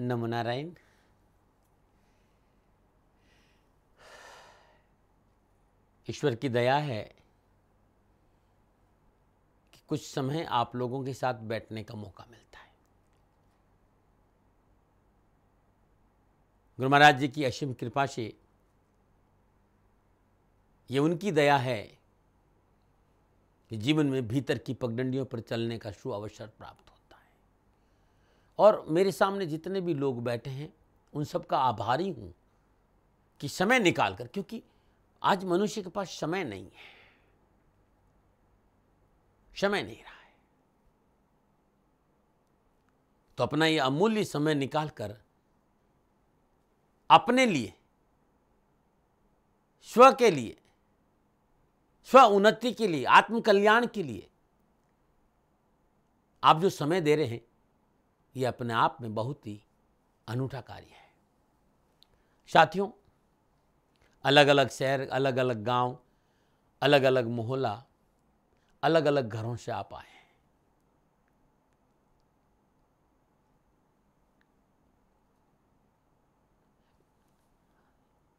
नमो नारायण। ईश्वर की दया है कि कुछ समय आप लोगों के साथ बैठने का मौका मिलता है। गुरु महाराज जी की असीम कृपा से ये उनकी दया है कि जीवन में भीतर की पगडंडियों पर चलने का सुअवसर प्राप्त होता है। और मेरे सामने जितने भी लोग बैठे हैं उन सब का आभारी हूं कि समय निकाल कर, क्योंकि आज मनुष्य के पास समय नहीं है, समय नहीं रहा है, तो अपना ये अमूल्य समय निकाल कर अपने लिए, स्व के लिए, स्व उन्नति के लिए, आत्म कल्याण के लिए आप जो समय दे रहे हैं ये अपने आप में बहुत ही अनूठा कार्य है। साथियों, अलग अलग शहर, अलग अलग गांव, अलग अलग मोहल्ला, अलग अलग घरों से आप आए हैं।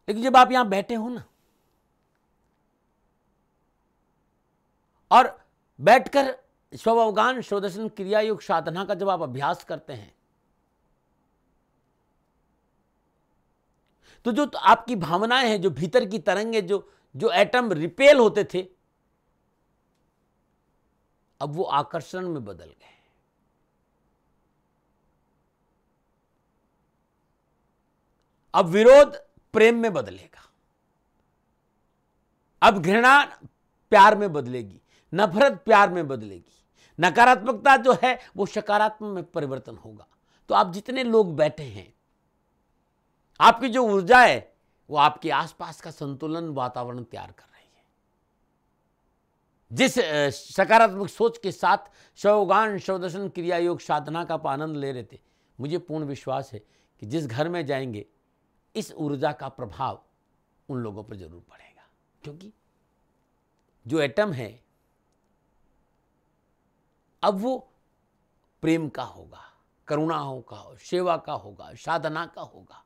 लेकिन जब आप यहां बैठे हो ना, और बैठकर स्वावगान स्वदर्शन क्रिया योग साधना का जब आप अभ्यास करते हैं तो जो आपकी भावनाएं हैं, जो भीतर की तरंगे, जो एटम रिपेल होते थे, अब वो आकर्षण में बदल गए। अब विरोध प्रेम में बदलेगा, अब घृणा प्यार में बदलेगी, नफरत प्यार में बदलेगी, नकारात्मकता जो है वो सकारात्मक में परिवर्तन होगा। तो आप जितने लोग बैठे हैं, आपकी जो ऊर्जा है वो आपके आसपास का संतुलन वातावरण तैयार कर रही है। जिस सकारात्मक सोच के साथ स्वावगान स्वदर्शन क्रिया योग साधना का आप आनंद ले रहे थे, मुझे पूर्ण विश्वास है कि जिस घर में जाएंगे इस ऊर्जा का प्रभाव उन लोगों पर जरूर पड़ेगा। क्योंकि जो एटम है अब वो प्रेम का होगा, करुणा का, सेवा का होगा, साधना का होगा।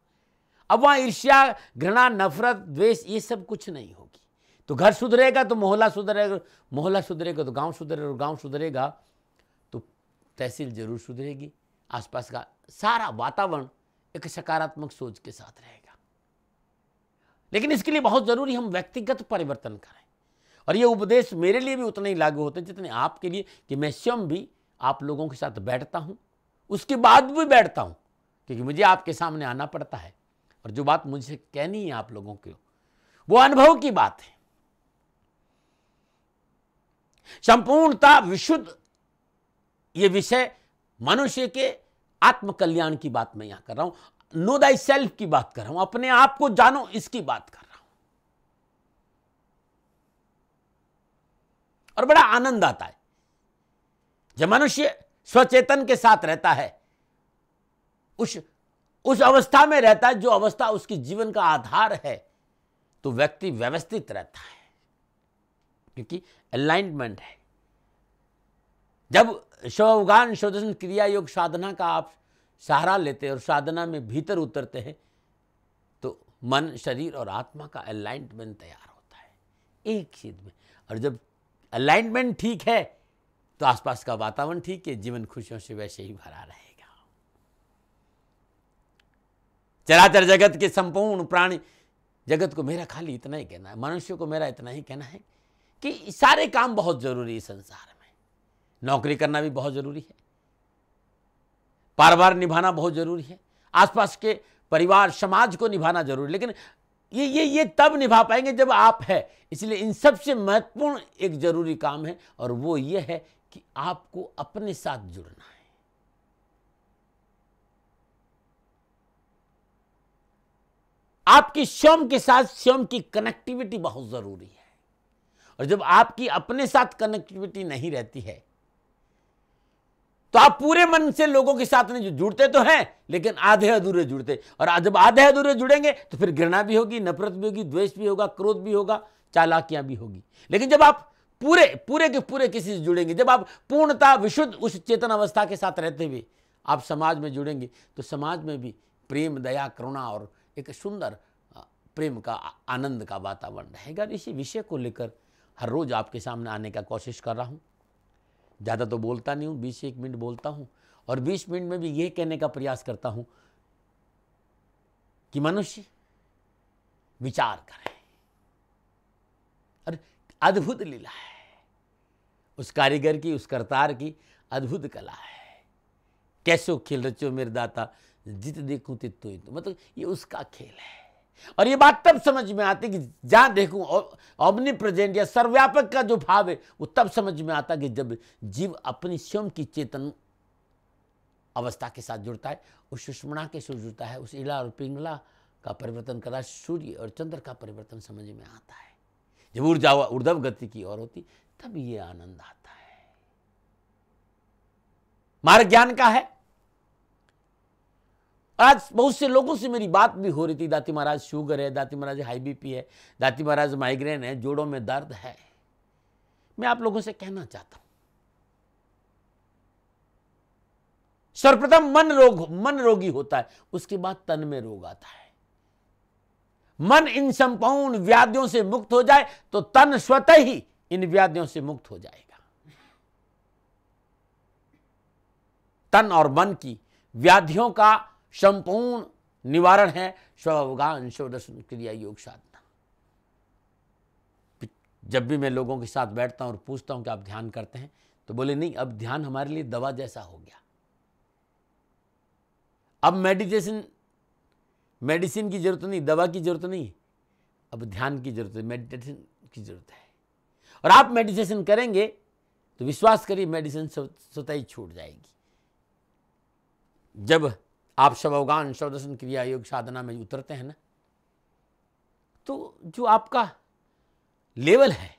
अब वहां ईर्ष्या, घृणा, नफरत, द्वेष ये सब कुछ नहीं होगी। तो घर सुधरेगा तो मोहल्ला सुधरेगा, मोहल्ला सुधरेगा तो गांव सुधरेगा, और गांव सुधरेगा तो तहसील जरूर सुधरेगी। आसपास का सारा वातावरण एक सकारात्मक सोच के साथ रहेगा। लेकिन इसके लिए बहुत जरूरी हम व्यक्तिगत परिवर्तन करें। और ये उपदेश मेरे लिए भी उतना ही लागू होते हैं जितने आपके लिए, कि मैं स्वयं भी आप लोगों के साथ बैठता हूं, उसके बाद भी बैठता हूं, क्योंकि मुझे आपके सामने आना पड़ता है और जो बात मुझे कहनी है आप लोगों को वो अनुभव की बात है। संपूर्णता विशुद्ध ये विषय मनुष्य के आत्म कल्याण की बात मैं यहां कर रहा हूं। नो दाई सेल्फ की बात कर रहा हूं, अपने आप को जानो, इसकी बात कर रहा हूं। और बड़ा आनंद आता है जब मनुष्य स्वचेतन के साथ रहता है, उस अवस्था में रहता है जो अवस्था उसकी जीवन का आधार है, तो व्यक्ति व्यवस्थित रहता है, क्योंकि अलाइनमेंट है। जब स्वावगान स्वदर्शन क्रिया योग साधना का आप सहारा लेते हैं और साधना में भीतर उतरते हैं, तो मन, शरीर और आत्मा का अलाइनमेंट तैयार होता है एक चीज में। और जब अलाइनमेंट ठीक है तो आसपास का वातावरण ठीक है, जीवन खुशियों से वैसे ही भरा रहेगा। चराचर जगत के संपूर्ण प्राणी जगत को मेरा खाली इतना ही कहना है, मनुष्य को मेरा इतना ही कहना है कि सारे काम बहुत जरूरी है संसार में। नौकरी करना भी बहुत जरूरी है, परिवार निभाना बहुत जरूरी है, आसपास के परिवार समाज को निभाना जरूरी, लेकिन ये तब निभा पाएंगे जब आप है। इसलिए इन सबसे महत्वपूर्ण एक जरूरी काम है, और वो ये है कि आपको अपने साथ जुड़ना है। आपकी स्वयं के साथ स्वयं की कनेक्टिविटी बहुत जरूरी है। और जब आपकी अपने साथ कनेक्टिविटी नहीं रहती है तो आप पूरे मन से लोगों के साथ नहीं जुड़ते तो हैं, लेकिन आधे अधूरे जुड़ते। और जब आधे अधूरे जुड़ेंगे तो फिर घृणा भी होगी, नफरत भी होगी, द्वेष भी होगा, क्रोध भी होगा, चालाकियां भी होगी। लेकिन जब आप पूरे के पूरे किसी से जुड़ेंगे, जब आप पूर्णता विशुद्ध उस चेतन अवस्था के साथ रहते हुए आप समाज में जुड़ेंगे तो समाज में भी प्रेम, दया, करुणा और एक सुंदर प्रेम का, आनंद का वातावरण रहेगा। इसी विषय को लेकर हर रोज़ आपके सामने आने का कोशिश कर रहा हूँ। ज़्यादा तो बोलता नहीं हूँ, 20 से 1 मिनट बोलता हूँ और 20 मिनट में भी ये कहने का प्रयास करता हूँ कि मनुष्य विचार करे। और अद्भुत लीला है उस कारीगर की, उस करतार की अद्भुत कला है। कैसो खेल रचो मेरे दाता, जित देखूं तित तो, मतलब ये उसका खेल है। और ये बात तब समझ में आती कि जहां देखूं ओमनी प्रेजेंट या सर्वव्यापक का जो भाव है वो तब समझ में आता कि जब जीव अपनी स्वयं की चेतन अवस्था के साथ जुड़ता है, उस सुषुम्ना के साथ जुड़ता है, उस इला और पिंगला का परिवर्तन करा, सूर्य और चंद्र का परिवर्तन समझ में आता है। जब ऊर्जा ऊर्ध्व गति की ओर होती तब ये आनंद आता है। मार्ग ज्ञान का है। आज बहुत से लोगों से मेरी बात भी हो रही थी, दाती महाराज शुगर है, दाती महाराज हाई बीपी है, दाती महाराज माइग्रेन है, जोड़ों में दर्द है। मैं आप लोगों से कहना चाहता हूं, सर्वप्रथम मन रोगी होता है, उसके बाद तन में रोग आता है। मन इन संपूर्ण व्याधियों से मुक्त हो जाए तो तन स्वतः ही इन व्याधियों से मुक्त हो जाएगा। तन और मन की व्याधियों का संपूर्ण निवारण है स्वावगान शिवदर्शन क्रिया योग साधना। जब भी मैं लोगों के साथ बैठता हूं और पूछता हूं कि आप ध्यान करते हैं, तो बोले नहीं, अब ध्यान हमारे लिए दवा जैसा हो गया। अब मेडिसिन की जरूरत नहीं, दवा की जरूरत नहीं, अब ध्यान की जरूरत है, मेडिटेशन की जरूरत है। और आप मेडिटेशन करेंगे तो विश्वास करिए मेडिसिन स्वतः ही छूट जाएगी। जब आप शवगान शवदर्शन क्रिया योग साधना में उतरते हैं ना, तो जो आपका लेवल है,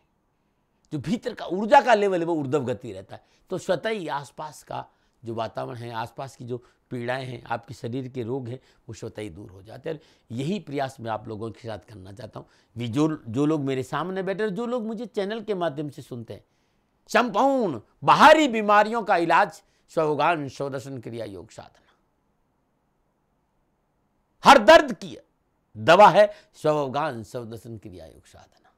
जो भीतर का ऊर्जा का लेवल है, वो ऊर्ध्व गति रहता है। तो स्वतः ही आसपास का जो वातावरण है, आसपास की जो पीड़ाएं हैं, आपके शरीर के रोग हैं, वो स्वतः ही दूर हो जाते हैं। यही प्रयास मैं आप लोगों के साथ करना चाहता हूँ। जो लोग मेरे सामने बैठे, जो लोग मुझे चैनल के माध्यम से सुनते हैं, संपूर्ण बाहरी बीमारियों का इलाज शवगान शवदर्शन क्रिया योग साधना। हर दर्द की दवा है शवगान शवदर्शन क्रिया योग साधना।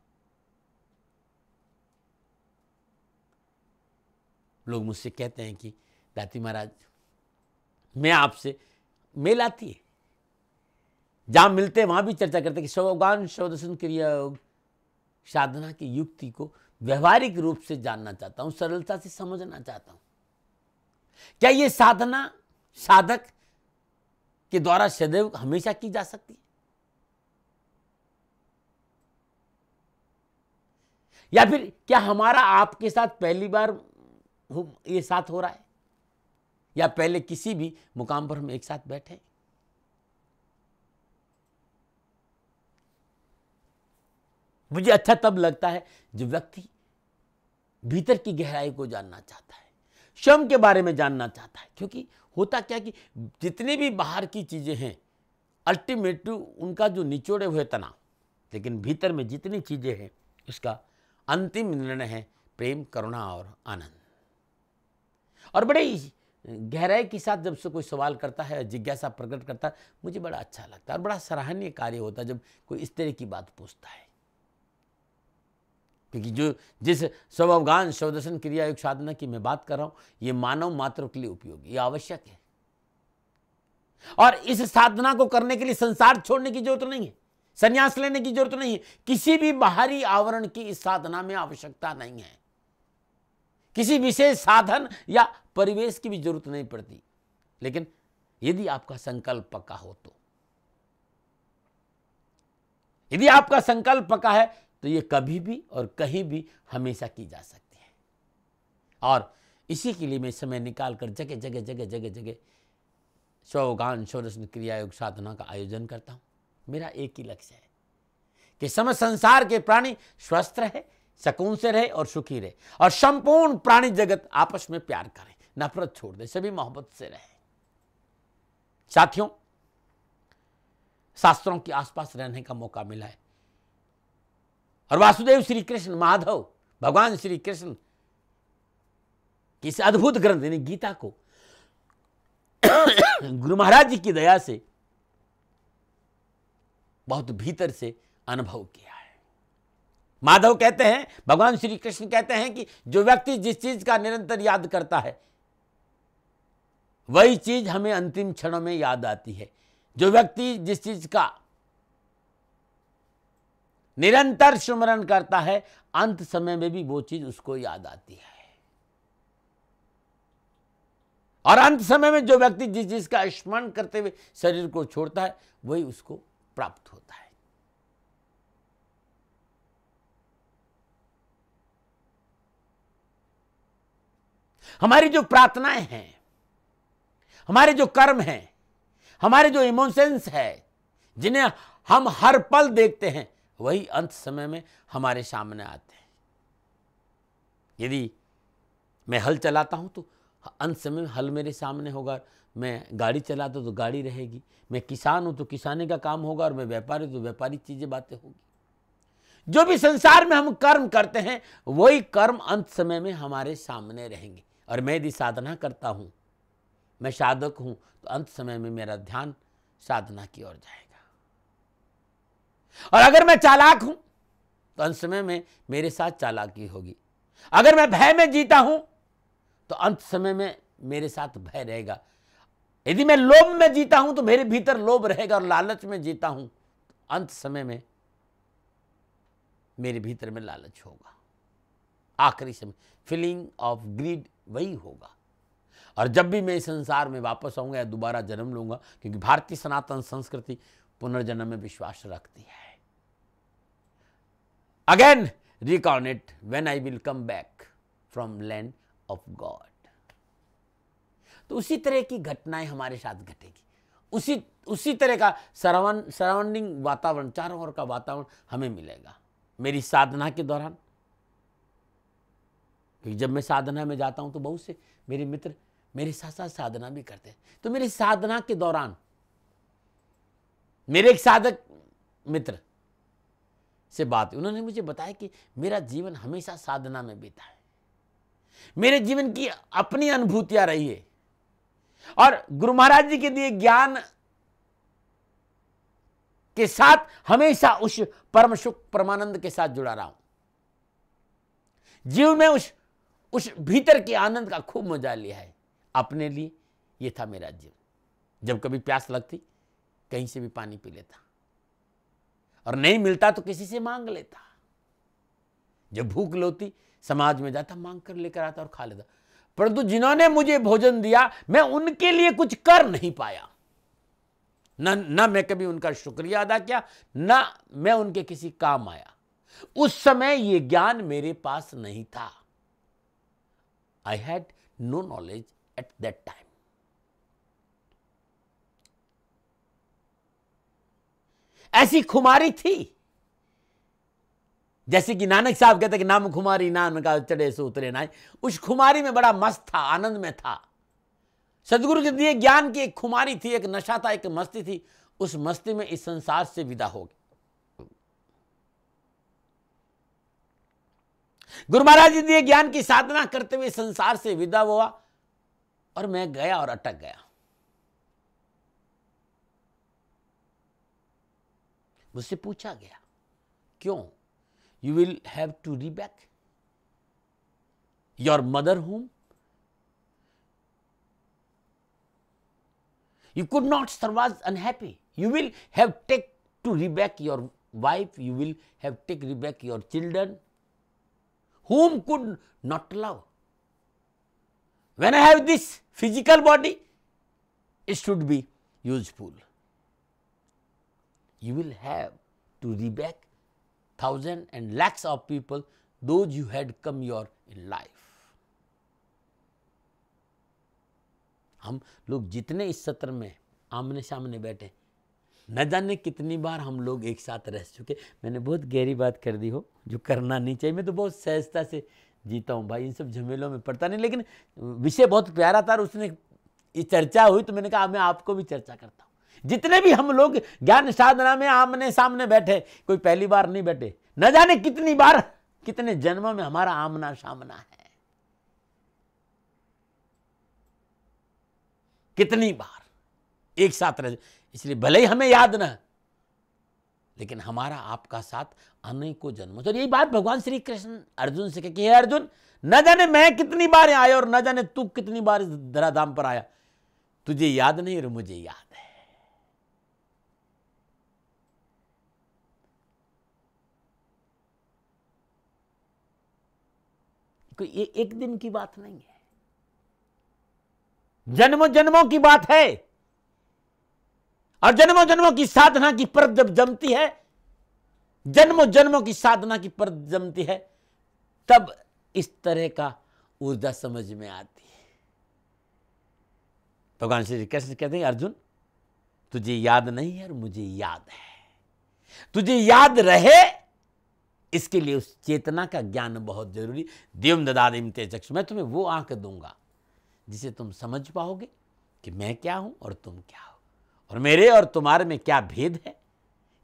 लोग मुझसे कहते हैं कि दाती महाराज, मैं आपसे मेल आती है, जहां मिलते हैं वहां भी चर्चा करते हैं कि शवगान शवदर्शन क्रिया योग साधना की युक्ति को व्यवहारिक रूप से जानना चाहता हूं, सरलता से समझना चाहता हूं। क्या ये साधना साधक के द्वारा सदैव हमेशा की जा सकती है, या फिर क्या हमारा आपके साथ पहली बार ये साथ हो रहा है, या पहले किसी भी मुकाम पर हम एक साथ बैठे? मुझे अच्छा तब लगता है जब व्यक्ति भीतर की गहराई को जानना चाहता है, स्वयं के बारे में जानना चाहता है। क्योंकि होता क्या कि जितनी भी बाहर की चीजें हैं, अल्टीमेटली उनका जो निचोड़े हुए तनाव, लेकिन भीतर में जितनी चीजें हैं उसका अंतिम निर्णय है प्रेम, करुणा और आनंद। और बड़े गहराई के साथ जब से कोई सवाल करता है, जिज्ञासा प्रकट करता है, मुझे बड़ा अच्छा लगता है और बड़ा सराहनीय कार्य होता है जब कोई इस तरह की बात पूछता है। क्योंकि जिस शवगान शवदर्शन क्रिया योग साधना की मैं बात कर रहा हूं, ये मानव मात्र के लिए उपयोगी, ये आवश्यक है। और इस साधना को करने के लिए संसार छोड़ने की जरूरत नहीं है, संन्यास लेने की जरूरत नहीं है, किसी भी बाहरी आवरण की इस साधना में आवश्यकता नहीं है, किसी विशेष साधन या परिवेश की भी जरूरत नहीं पड़ती। लेकिन यदि आपका संकल्प पक्का हो, तो यदि आपका संकल्प पक्का है तो ये कभी भी और कहीं भी हमेशा की जा सकती है। और इसी के लिए मैं समय निकालकर जगह जगह जगह जगह जगह शवगान शवदर्शन क्रिया योग साधना का आयोजन करता हूं। मेरा एक ही लक्ष्य है कि समस्त संसार के प्राणी स्वस्थ रहे, सुकून से रहे और सुखी रहे, और संपूर्ण प्राणी जगत आपस में प्यार करें, नफरत छोड़ दे, सभी मोहब्बत से रहे। साथियों, शास्त्रों के आसपास रहने का मौका मिला है और वासुदेव श्री कृष्ण, माधव भगवान श्री कृष्ण की इस अद्भुत ग्रंथ यानी गीता को गुरु महाराज जी की दया से बहुत भीतर से अनुभव किया है। माधव कहते हैं, भगवान श्री कृष्ण कहते हैं कि जो व्यक्ति जिस चीज का निरंतर याद करता है वही चीज हमें अंतिम क्षणों में याद आती है। जो व्यक्ति जिस चीज का निरंतर स्मरण करता है अंत समय में भी वो चीज उसको याद आती है। और अंत समय में जो व्यक्ति जिस चीज का स्मरण करते हुए शरीर को छोड़ता है वही उसको प्राप्त होता है। हमारी जो प्रार्थनाएं हैं, हमारे जो कर्म हैं, हमारे जो इमोशंस है, जिन्हें हम हर पल देखते हैं, वही अंत समय में हमारे सामने आते हैं। यदि मैं हल चलाता हूं तो अंत समय में हल मेरे सामने होगा। मैं गाड़ी चलाता तो गाड़ी रहेगी। मैं किसान हूं तो किसानी का काम होगा, और मैं व्यापारी तो व्यापारी चीजें बातें होगी। जो भी संसार में हम कर्म करते हैं वही कर्म अंत समय में हमारे सामने रहेंगे। और मैं यदि साधना करता हूं, मैं साधक हूं, तो अंत समय में मेरा ध्यान साधना की ओर जाएगा। और अगर मैं चालाक हूं तो अंत समय में मेरे साथ चालाकी होगी। अगर मैं भय में जीता हूं तो अंत समय में मेरे साथ भय रहेगा। यदि मैं लोभ में जीता हूं तो मेरे भीतर लोभ रहेगा, और लालच में जीता हूं तो अंत समय में मेरे भीतर में लालच होगा। आखिरी समय फीलिंग ऑफ ग्रीड वही होगा। और जब भी मैं इस संसार में वापस आऊंगा या दोबारा जन्म लूंगा, क्योंकि भारतीय सनातन संस्कृति पुनर्जन्म में विश्वास रखती है। Again reincarnate when I will come back from land of God. तो उसी तरह की घटनाएं हमारे साथ घटेगी। उसी तरह का सराउंडिंग वातावरण, चारों ओर का वातावरण हमें मिलेगा मेरी साधना के दौरान। क्योंकि जब मैं साधना में जाता हूं तो बहुत से मेरे मित्र मेरे साथ साथ साधना भी करते हैं। तो मेरी साधना के दौरान मेरे एक साधक मित्र से बात, उन्होंने मुझे बताया कि मेरा जीवन हमेशा साधना में बीता है। मेरे जीवन की अपनी अनुभूतियां रही है, और गुरु महाराज जी के दिए ज्ञान के साथ हमेशा उस परम सुख परमानंद के साथ जुड़ा रहा हूं। जीवन में उस भीतर के आनंद का खूब मजा लिया है। अपने लिए यह था मेरा जीवन। जब कभी प्यास लगती कहीं से भी पानी पी लेता, और नहीं मिलता तो किसी से मांग लेता। जब भूख लगती समाज में जाता, मांग कर लेकर आता और खा लेता। परंतु जिन्होंने मुझे भोजन दिया मैं उनके लिए कुछ कर नहीं पाया। न मैं कभी उनका शुक्रिया अदा किया, न मैं उनके किसी काम आया। उस समय यह ज्ञान मेरे पास नहीं था। I had no knowledge at that time. ऐसी खुमारी थी, जैसे कि नानक साहब कहते कि नाम खुमारी नान का चढ़े सो उतरे नाय। उस खुमारी में बड़ा मस्त था, आनंद में था। सदगुरु के दिए ज्ञान की एक खुमारी थी, एक नशा था, एक मस्ती थी। उस मस्ती में इस संसार से विदा हो गए। गुरु महाराज जी दिए ज्ञान की साधना करते हुए संसार से विदा हुआ, और मैं गया और अटक गया। मुझसे पूछा गया, क्यों? You will have to reback your mother home. You could not survive unhappy. You will have take to reback your wife. You will have take reback your children, whom could not love. When I have this physical body, it should be useful. You will have to reback thousands and lakhs of people, those you had come your in life. हम लोग जितने इस सत्र में आमने सामने बैठे, न जाने कितनी बार हम लोग एक साथ रह चुके। मैंने बहुत गहरी बात कर दी हो जो करना नहीं चाहिए। मैं तो बहुत सहजता से जीता हूँ भाई, इन सब झमेलों में पड़ता नहीं। लेकिन विषय बहुत प्यारा था और उसने ये चर्चा हुई तो मैंने कहा मैं आपको भी चर्चा करता हूँ। जितने भी हम लोग ज्ञान साधना में आमने सामने बैठे, कोई पहली बार नहीं बैठे। न जाने कितनी बार, कितने जन्मों में हमारा आमना सामना है। कितनी बार एक साथ रह, इसलिए भले ही हमें याद न, लेकिन हमारा आपका साथ अनेकों जन्मों। तो यही बात भगवान श्री कृष्ण अर्जुन से कहे, हे अर्जुन, न जाने मैं कितनी बार आया और न जाने तू कितनी बार इस धराधाम पर आया, तुझे याद नहीं और मुझे याद है। कोई एक दिन की बात नहीं है, जन्मों जन्मों की बात है। और जन्मों जन्मों की साधना की परत जब जमती है, जन्मों जन्मों की साधना की परत जमती है, तब इस तरह का ऊर्जा समझ में आती है। भगवान श्री कृष्ण कहते हैं, अर्जुन तुझे याद नहीं है और मुझे याद है। तुझे याद रहे इसके लिए उस चेतना का ज्ञान बहुत जरूरी। दिव्यम ददामिम ते चक्षु, मैं तुम्हें वो आंख दूंगा जिसे तुम समझ पाओगे कि मैं क्या हूं और तुम क्या हो, और मेरे और तुम्हारे में क्या भेद है।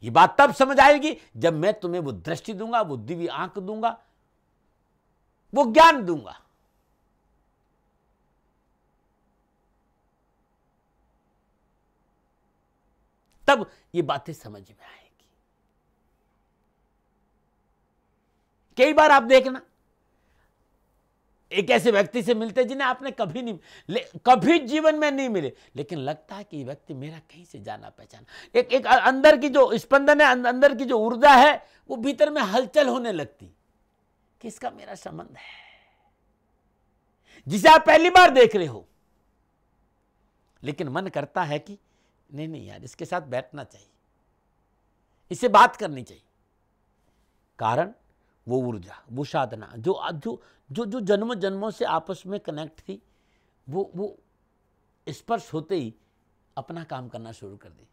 ये बात तब समझ आएगी जब मैं तुम्हें वो दृष्टि दूंगा, वो दिव्य आंख दूंगा, वो ज्ञान दूंगा। तब ये बातें समझ में आएगी। कई बार आप देखना, एक ऐसे व्यक्ति से मिलते जिन्हें आपने कभी जीवन में नहीं मिले, लेकिन लगता है कि ये व्यक्ति मेरा कहीं से जाना पहचाना। एक अंदर की जो स्पंदन है, अंदर की जो ऊर्जा है, वो भीतर में हलचल होने लगती कि इसका मेरा संबंध है। जिसे आप पहली बार देख रहे हो, लेकिन मन करता है कि नहीं यार, इसके साथ बैठना चाहिए, इससे बात करनी चाहिए। कारण वो ऊर्जा, वो साधना जो जो जो जो जन्म जन्मों से आपस में कनेक्ट थी, वो स्पर्श होते ही अपना काम करना शुरू कर दी।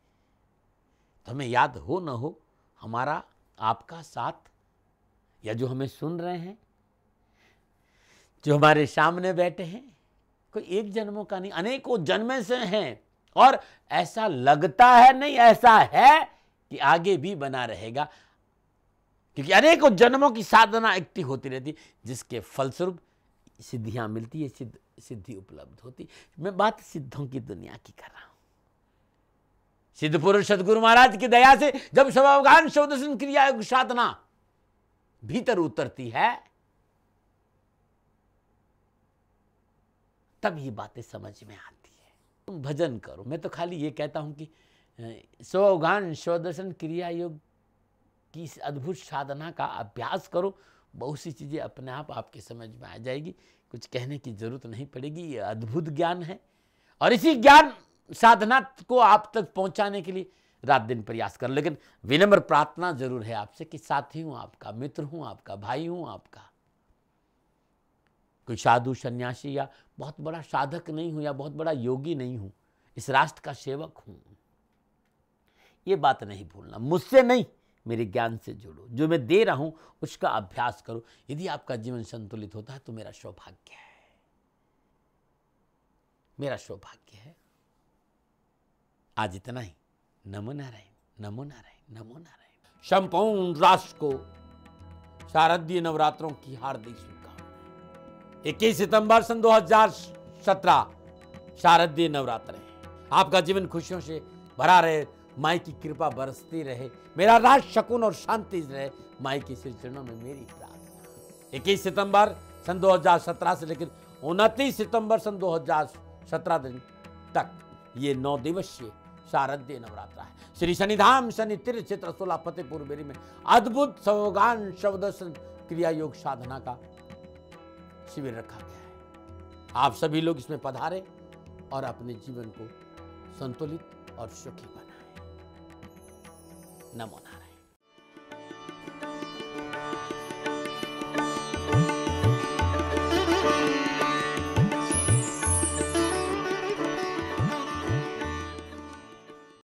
तो हमें याद हो न हो, हमारा आपका साथ, या जो हमें सुन रहे हैं, जो हमारे सामने बैठे हैं, कोई एक जन्मों का नहीं, अनेकों जन्मे से हैं। और ऐसा लगता है नहीं, ऐसा है कि आगे भी बना रहेगा, क्योंकि अनेकों जन्मों की साधना इकट्ठी होती रहती, जिसके फलस्वरूप सिद्धियां मिलती है, सिद्धि उपलब्ध होती। मैं बात सिद्धों की दुनिया की कर रहा हूं। सिद्ध पुरुष सदगुरु महाराज की दया से जब स्वावगान शवदर्शन क्रिया साधना भीतर उतरती है, तब ये बातें समझ में आती है। तुम भजन करो, मैं तो खाली ये कहता हूं कि स्वावगान शवदर्शन क्रिया योग की इस अद्भुत साधना का अभ्यास करो, बहुत सी चीजें अपने आप आपके समझ में आ जाएगी, कुछ कहने की जरूरत नहीं पड़ेगी। ये अद्भुत ज्ञान है, और इसी ज्ञान साधना को आप तक पहुंचाने के लिए रात दिन प्रयास करो। लेकिन विनम्र प्रार्थना जरूर है आपसे कि साथी हूं आपका, मित्र हूं आपका, भाई हूं आपका, कोई साधु सन्यासी या बहुत बड़ा साधक नहीं हूं, या बहुत बड़ा योगी नहीं हूं, इस राष्ट्र का सेवक हूं। ये बात नहीं भूलना। मुझसे नहीं, मेरे ज्ञान से जुड़ो, जो मैं दे रहा हूं उसका अभ्यास करो। यदि आपका जीवन संतुलित होता है तो मेरा सौभाग्य है, मेरा सौभाग्य है। आज इतना ही। नमो नारायण, नमो नारायण, नमो नारायण। संपूर्ण राष्ट्र को शारदीय नवरात्रों की हार्दिक शुभकामनाएं। 21 सितंबर सन 2017 शारदीय नवरात्र है। आपका जीवन खुशियों से भरा रहे, माई की कृपा बरसती रहे, मेरा राज शकुन और शांति रहे, माई के श्री चरणों में मेरी प्रार्थना। 21 सितंबर सन 2017 से लेकर 29 सितंबर सन 2017 दिन तक ये 9 दिवसीय शारदीय नवरात्रा है। श्री शनिधाम शनि तीर्थ क्षेत्र 16 फतेहपुर बेरी में अद्भुत स्वावगान शवदर्शन क्रिया योग साधना का शिविर रखा गया है। आप सभी लोग इसमें पधारे और अपने जीवन को संतुलित और सुखी बनाएं। नमो नारायण।